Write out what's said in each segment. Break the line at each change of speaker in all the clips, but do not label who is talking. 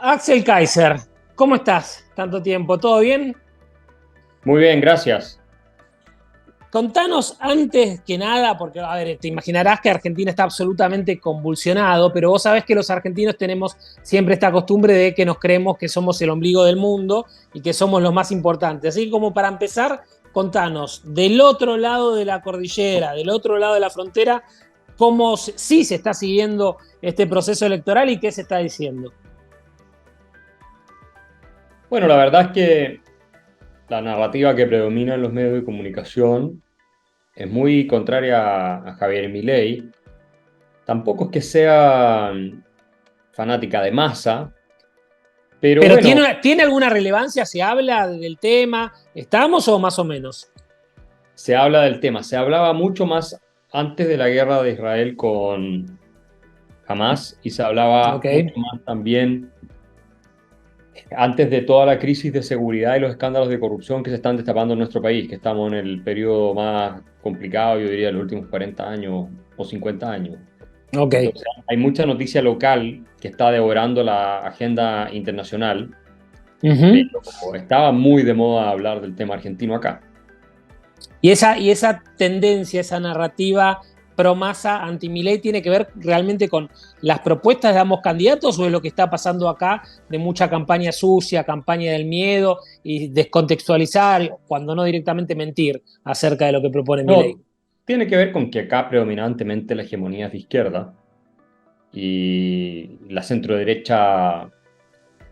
Axel Kaiser, ¿cómo estás? Tanto tiempo, ¿todo bien?
Muy bien, gracias.
Contanos antes que nada, porque a ver, te imaginarás que Argentina está absolutamente convulsionado, pero vos sabés que los argentinos tenemos siempre esta costumbre de que nos creemos que somos el ombligo del mundo y que somos los más importantes. Así que como para empezar, contanos, del otro lado de la cordillera, del otro lado de la frontera, sí se está siguiendo este proceso electoral y qué se está diciendo.
Bueno, la verdad es que la narrativa que predomina en los medios de comunicación es muy contraria a Javier Milei. Tampoco es que sea fanática de Massa, pero
Pero
bueno,
¿tiene alguna relevancia? ¿Se habla del tema? ¿Estamos o más o menos?
se habla del tema. Se hablaba mucho más antes de la guerra de Israel con Hamas y se hablaba
Ok.
mucho más también antes de toda la crisis de seguridad y los escándalos de corrupción que se están destapando en nuestro país, que estamos en el periodo más complicado, yo diría, de los últimos 40 años o 50 años.
Ok.
Entonces, hay mucha noticia local que está devorando la agenda internacional,
Ujú.
pero estaba muy de moda hablar del tema argentino acá.
Y esa tendencia, esa narrativa pro masa anti Milei tiene que ver realmente con las propuestas de ambos candidatos o es lo que está pasando acá de mucha campaña sucia, campaña del miedo y descontextualizar, cuando no directamente mentir acerca de lo que propone Milei.
No, tiene que ver con que acá predominantemente la hegemonía es de izquierda y la centro derecha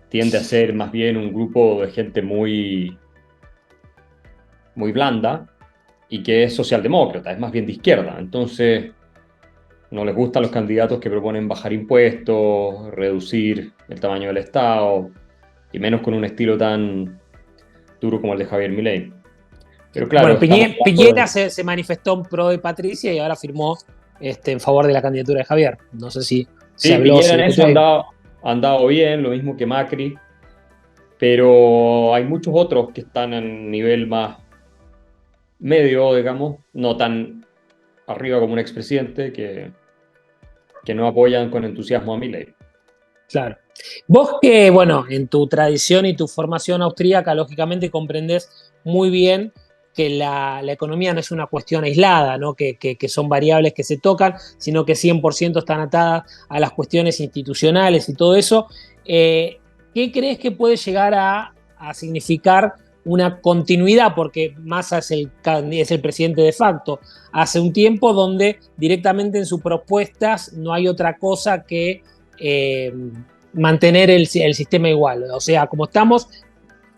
tiende a ser más bien un grupo de gente muy blanda y que es socialdemócrata, es más bien de izquierda. Entonces, no les gustan los candidatos que proponen bajar impuestos, reducir el tamaño del Estado, y menos con un estilo tan duro como el de Javier Milei. Pero claro,
Bueno,
estamos hablando
Piñera
de...
se manifestó en pro de Patricia y ahora firmó en favor de la candidatura de Javier. No sé si se
Sí,
habló,
Piñera
se
en eso
discutió ahí.
ha andado bien, lo mismo que Macri, pero hay muchos otros que están en nivel más medio, digamos, no tan arriba como un expresidente, que no apoyan con entusiasmo a Milei.
Claro. Vos que, bueno, en tu tradición y tu formación austríaca, lógicamente comprendés muy bien que la economía no es una cuestión aislada, ¿no? Que son variables que se tocan, sino que 100% están atadas a las cuestiones institucionales y todo eso. ¿Qué crees que puede llegar a significar una continuidad? Porque Massa es el presidente de facto hace un tiempo donde directamente en sus propuestas no hay otra cosa que eh, mantener el sistema igual. O sea, como estamos,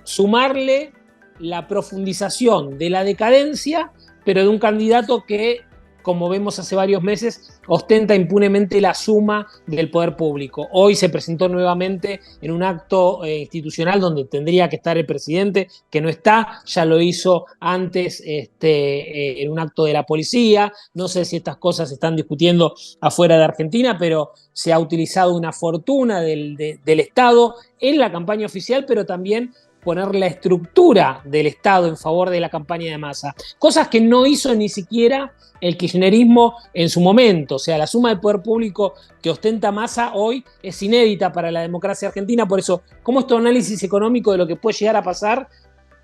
sumarle la profundización de la decadencia, pero de un candidato que, como vemos hace varios meses, ostenta impunemente la suma del poder público. Hoy se presentó nuevamente en un acto institucional donde tendría que estar el presidente, que no está, ya lo hizo antes en un acto de la policía. No sé si estas cosas se están discutiendo afuera de Argentina, pero se ha utilizado una fortuna del Estado en la campaña oficial, pero también poner la estructura del Estado en favor de la campaña de Massa. Cosas que no hizo ni siquiera el kirchnerismo en su momento. O sea, la suma de poder público que ostenta Massa hoy es inédita para la democracia argentina. Por eso, ¿cómo es tu análisis económico de lo que puede llegar a pasar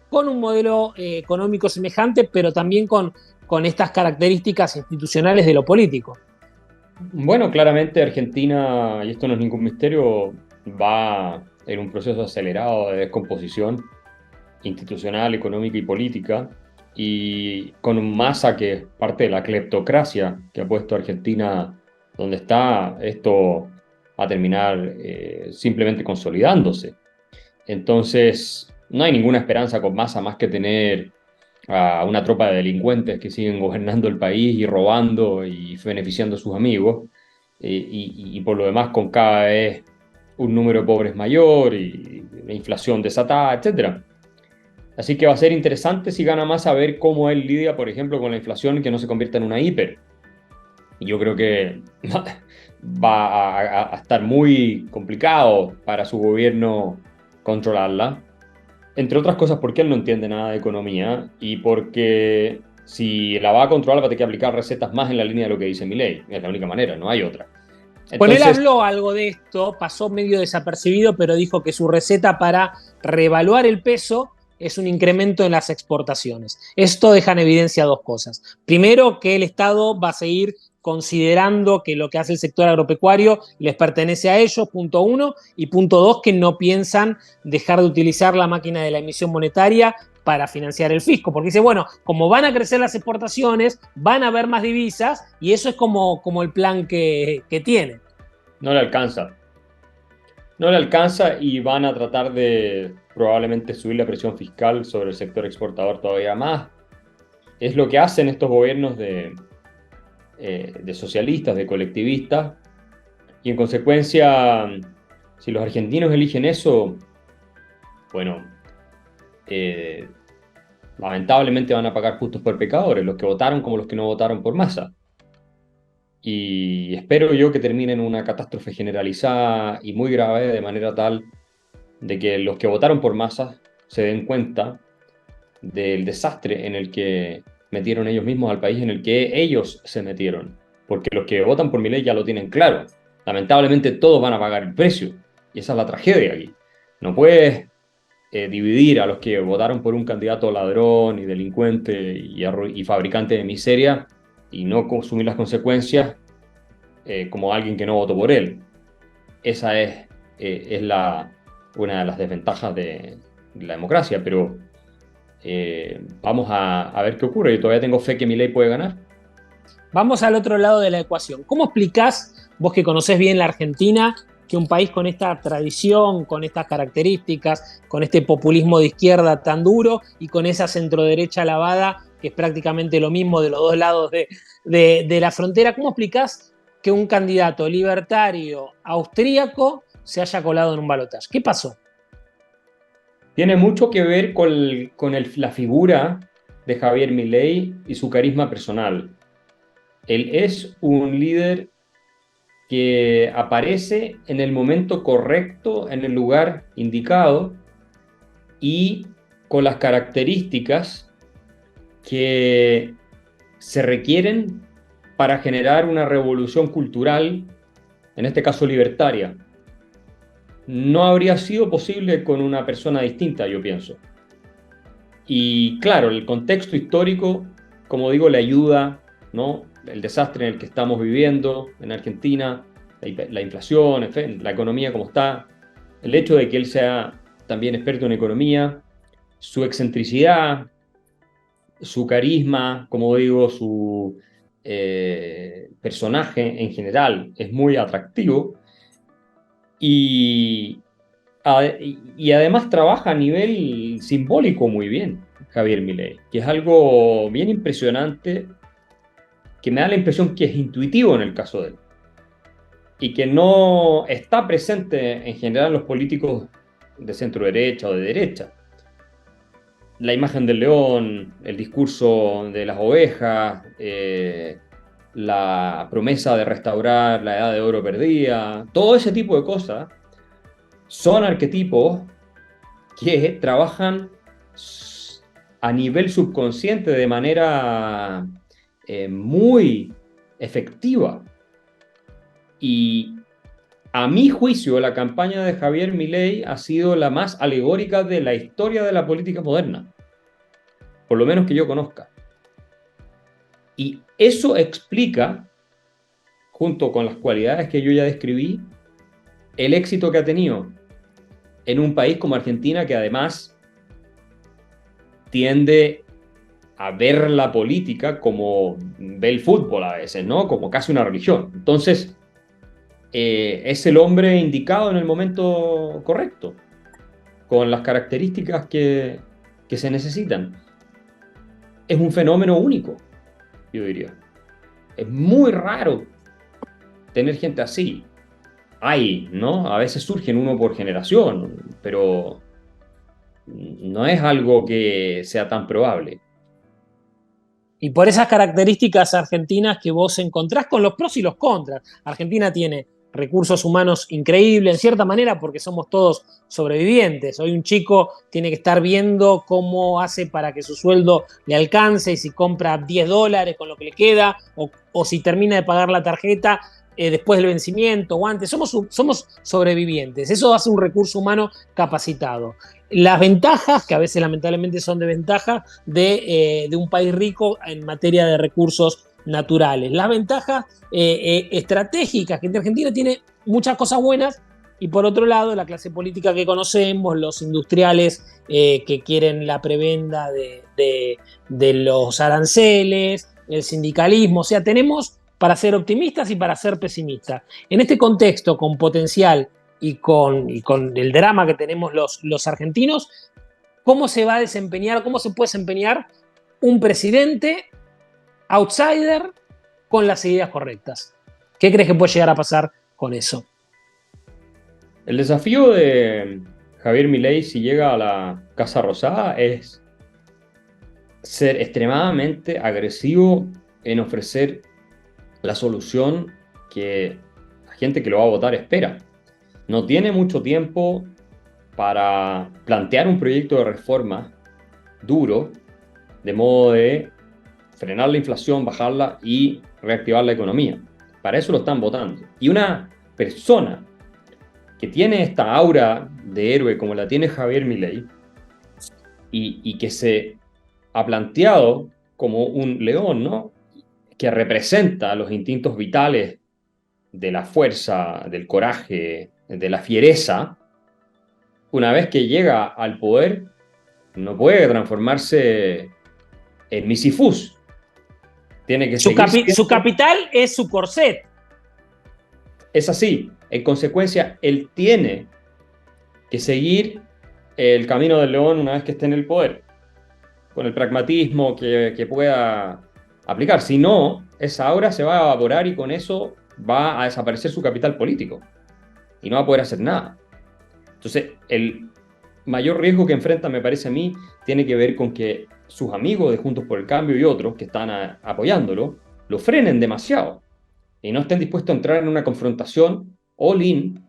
con un modelo económico semejante, pero también con estas características institucionales de lo político?
Bueno, claramente Argentina, y esto no es ningún misterio, va en un proceso acelerado de descomposición institucional, económica y política, y con un Massa que es parte de la cleptocracia que ha puesto a Argentina donde está, esto va a terminar simplemente consolidándose. Entonces, no hay ninguna esperanza con Massa más que tener a una tropa de delincuentes que siguen gobernando el país y robando y beneficiando a sus amigos, y por lo demás con cada vez un número de pobres mayor y la inflación desatada, etcétera. Así que va a ser interesante si gana más ver cómo él lidia, por ejemplo, con la inflación y que no se convierta en una hiper. Y yo creo que va a estar muy complicado para su gobierno controlarla. Entre otras cosas porque él no entiende nada de economía y porque si la va a controlar va a tener que aplicar recetas más en la línea de lo que dice Milei. Es la única manera, no hay otra.
Bueno, él
Entonces,
habló algo de esto, pasó medio desapercibido, pero dijo que su receta para reevaluar el peso es un incremento en las exportaciones. Esto deja en evidencia dos cosas. Primero, que el Estado va a seguir considerando que lo que hace el sector agropecuario les pertenece a ellos, punto uno, y punto dos, que no piensan dejar de utilizar la máquina de la emisión monetaria para financiar el fisco, porque dice, bueno, como van a crecer las exportaciones, van a haber más divisas, y eso es como el plan que tiene.
no le alcanza. No le alcanza y van a tratar de probablemente subir la presión fiscal sobre el sector exportador todavía más. Es lo que hacen estos gobiernos de socialistas, de colectivistas, y en consecuencia, si los argentinos eligen eso, bueno, eh, lamentablemente van a pagar justos por pecadores, los que votaron como los que no votaron por masa. Y espero yo que termine en una catástrofe generalizada y muy grave, de manera tal de que los que votaron por masa se den cuenta del desastre en el que metieron ellos mismos al país, en el que ellos se metieron. Porque los que votan por Milei ya lo tienen claro. Lamentablemente todos van a pagar el precio. Y esa es la tragedia aquí. No puedes dividir a los que votaron por un candidato ladrón y delincuente y fabricante de miseria y no consumir las consecuencias como alguien que no votó por él. Esa es una de las desventajas de la democracia, pero vamos a ver qué ocurre. Yo todavía tengo fe que Milei puede ganar.
Vamos al otro lado de la ecuación. ¿Cómo explicás, vos que conocés bien la Argentina, que un país con esta tradición, con estas características, con este populismo de izquierda tan duro y con esa centroderecha lavada, que es prácticamente lo mismo de los dos lados de la frontera, ¿cómo explicás que un candidato libertario austríaco se haya colado en un balotaje? ¿Qué pasó?
Tiene mucho que ver la figura de Javier Milei y su carisma personal. Él es un líder que aparece en el momento correcto, en el lugar indicado y con las características que se requieren para generar una revolución cultural, en este caso libertaria. No habría sido posible con una persona distinta, yo pienso. Y claro, el contexto histórico, como digo, le ayuda, ¿no? El desastre en el que estamos viviendo en Argentina, la inflación, en fin, la economía como está, el hecho de que él sea también experto en economía, su excentricidad, su carisma, como digo, su personaje en general es muy atractivo y, y además trabaja a nivel simbólico muy bien, Javier Milei, que es algo bien impresionante, que me da la impresión que es intuitivo en el caso de él y que no está presente en general en los políticos de centro derecha o de derecha. La imagen del león, el discurso de las ovejas, la promesa de restaurar la edad de oro perdida, todo ese tipo de cosas son arquetipos que trabajan a nivel subconsciente de manera muy efectiva. Y a mi juicio, la campaña de Javier Milei ha sido la más alegórica de la historia de la política moderna, por lo menos que yo conozca. Y eso explica, junto con las cualidades que yo ya describí, el éxito que ha tenido en un país como Argentina, que además tiende a ver la política como ve el fútbol a veces, ¿no? Como casi una religión. Entonces, es el hombre indicado en el momento correcto, con las características que se necesitan. Es un fenómeno único, yo diría. Es muy raro tener gente así. Hay, ¿no? A veces surgen uno por generación, pero no es algo que sea tan probable.
Y por esas características argentinas que vos encontrás con los pros y los contras. Argentina tiene recursos humanos increíbles, en cierta manera, porque somos todos sobrevivientes. Hoy un chico tiene que estar viendo cómo hace para que su sueldo le alcance y si compra $10 con lo que le queda o si termina de pagar la tarjeta, después del vencimiento o antes. Somos sobrevivientes. Eso hace un recurso humano capacitado. Las ventajas, que a veces lamentablemente son de ventaja, de un país rico en materia de recursos naturales. Las ventajas estratégicas, que Argentina tiene muchas cosas buenas, y por otro lado, la clase política que conocemos, los industriales que quieren la prebenda de los aranceles, el sindicalismo. O sea, tenemos para ser optimistas y para ser pesimistas. En este contexto, con potencial y con el drama que tenemos los argentinos, ¿cómo se va a desempeñar, cómo se puede desempeñar un presidente outsider con las ideas correctas? ¿Qué crees que puede llegar a pasar con eso?
El desafío de Javier Milei si llega a la Casa Rosada es ser extremadamente agresivo en ofrecer la solución que la gente que lo va a votar espera. No tiene mucho tiempo para plantear un proyecto de reforma duro, de modo de frenar la inflación, bajarla y reactivar la economía. Para eso lo están votando. Y una persona que tiene esta aura de héroe como la tiene Javier Milei y que se ha planteado como un león, ¿no? Que representa los instintos vitales de la fuerza, del coraje, de la fiereza, una vez que llega al poder, no puede transformarse en misifús. Tiene que seguir
Su
siendo...
capital es su corset.
Es así. En consecuencia, él tiene que seguir el camino del león una vez que esté en el poder, con el pragmatismo que pueda aplicar. Si no, esa aura se va a evaporar y con eso va a desaparecer su capital político y no va a poder hacer nada. Entonces, el mayor riesgo que enfrenta, me parece a mí, tiene que ver con que sus amigos de Juntos por el Cambio y otros que están apoyándolo, lo frenen demasiado y no estén dispuestos a entrar en una confrontación all-in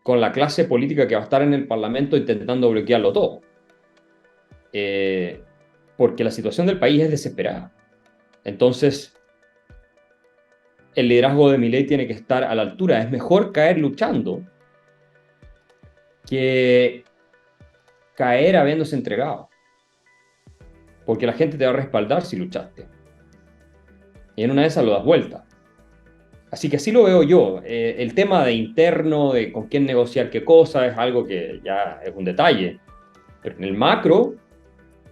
con la clase política que va a estar en el Parlamento intentando bloquearlo todo. Porque la situación del país es desesperada. Entonces, el liderazgo de Milei tiene que estar a la altura. Es mejor caer luchando que caer habiéndose entregado. Porque la gente te va a respaldar si luchaste. Y en una de esas lo das vuelta. Así que así lo veo yo. El tema de interno, de con quién negociar qué cosa, es algo que ya es un detalle. Pero en el macro,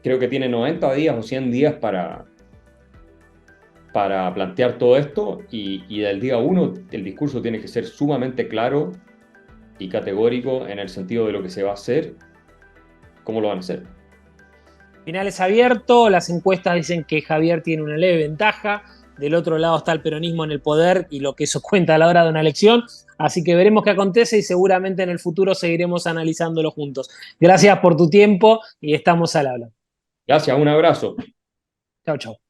creo que tiene 90 días o 100 días para plantear todo esto y del día uno el discurso tiene que ser sumamente claro y categórico en el sentido de lo que se va a hacer, cómo lo van a hacer.
Finales abierto, las encuestas dicen que Javier tiene una leve ventaja, del otro lado está el peronismo en el poder y lo que eso cuenta a la hora de una elección, así que veremos qué acontece y seguramente en el futuro seguiremos analizándolo juntos. Gracias por tu tiempo y estamos al habla.
Gracias, un abrazo.
Chau, chau.